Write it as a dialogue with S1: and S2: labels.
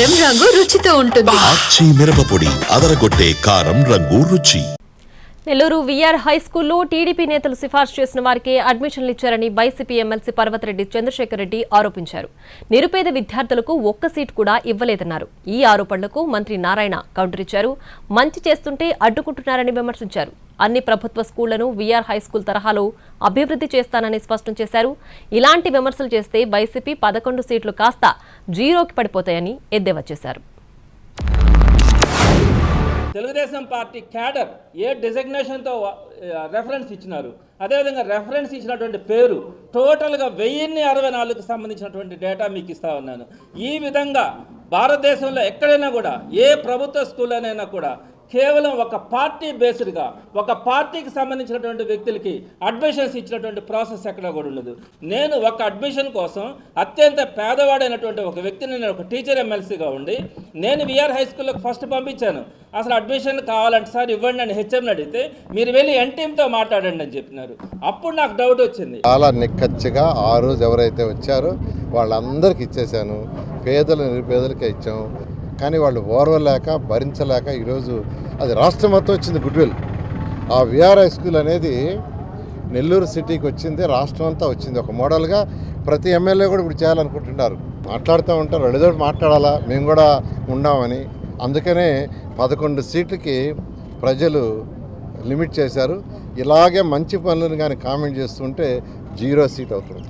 S1: కారం రంగు రుచితో ఉంటుంది.
S2: ఆచి మిరపపొడి అదరగొట్టే కారం రంగు రుచి.
S3: నెల్లూరు విఆర్ హై స్కూల్లో టీడీపీ నేతలు సిఫార్సు చేసిన వారికి అడ్మిషన్లు ఇచ్చారని వైసీపీ ఎమ్మెల్సీ పర్వతరెడ్డి చంద్రశేఖర్ రెడ్డి ఆరోపించారు. నిరుపేద విద్యార్థులకు ఒక్క సీటు కూడా ఇవ్వలేదన్నారు. ఈ ఆరోపణలకు మంత్రి నారాయణ కౌంటర్ ఇచ్చారు. మంచి చేస్తుంటే అడ్డుకుంటున్నారని విమర్శించారు. అన్ని ప్రభుత్వ స్కూళ్లను విఆర్ హై స్కూల్ తరహాలో అభివృద్ధి చేస్తానని స్పష్టం చేశారు. ఇలాంటి విమర్శలు చేస్తే వైసీపీ 11 సీట్లు కాస్త జీరోకి పడిపోతాయని ఎద్దేవా చేశారు.
S4: తెలుగుదేశం పార్టీ క్యాడర్ ఏ డిజగ్నేషన్తో రెఫరెన్స్ ఇచ్చినారు, అదేవిధంగా రెఫరెన్స్ ఇచ్చినటువంటి పేరు టోటల్గా 1064కు సంబంధించినటువంటి డేటా మీకు ఇస్తా ఉన్నాను. ఈ విధంగా భారతదేశంలో ఎక్కడైనా కూడా ఏ ప్రభుత్వ స్కూల్లోనైనా కూడా కేవలం ఒక పార్టీ బేస్డ్గా ఒక పార్టీకి సంబంధించినటువంటి వ్యక్తులకి అడ్మిషన్స్ ఇచ్చినటువంటి ప్రాసెస్ ఎక్కడ కూడా ఉండదు. నేను ఒక అడ్మిషన్ కోసం అత్యంత పేదవాడైనటువంటి ఒక వ్యక్తిని నేను ఒక టీచర్ ఎమ్మెల్సీగా ఉండి నేను విఆర్ హై స్కూల్లోకి ఫస్ట్ పంపించాను. అసలు అడ్మిషన్ కావాలంటే సార్ ఇవ్వండి అని హెచ్ఎంని అడిగితే మీరు వెళ్ళి ఎన్టీఎంతో మాట్లాడండి అని చెప్పినారు. అప్పుడు నాకు డౌట్ వచ్చింది.
S5: చాలా నిక్కచ్చిగా ఆ రోజు ఎవరైతే వచ్చారో వాళ్ళందరికీ ఇచ్చేసాను, పేదలు నిరుపేదలకే ఇచ్చాము. కానీ వాళ్ళు ఓర్వలేక భరించలేక ఈరోజు అది రాష్ట్రం మొత్తం వచ్చింది గుడ్విల్. ఆ విఆర్ హై స్కూల్ అనేది నెల్లూరు సిటీకి వచ్చింది, రాష్ట్రం అంతా వచ్చింది. ఒక మోడల్గా ప్రతి ఎమ్మెల్యే కూడా ఇప్పుడు చేయాలనుకుంటున్నారు. మాట్లాడుతూ ఉంటారు, ఏదో మాట్లాడాలా మేము కూడా ఉన్నామని. అందుకనే 11 సీట్లకి ప్రజలు లిమిట్ చేశారు. ఇలాగే మంచి పనులను కానీ కామెంట్ చేస్తుంటే 0 సీట్ అవుతుంది.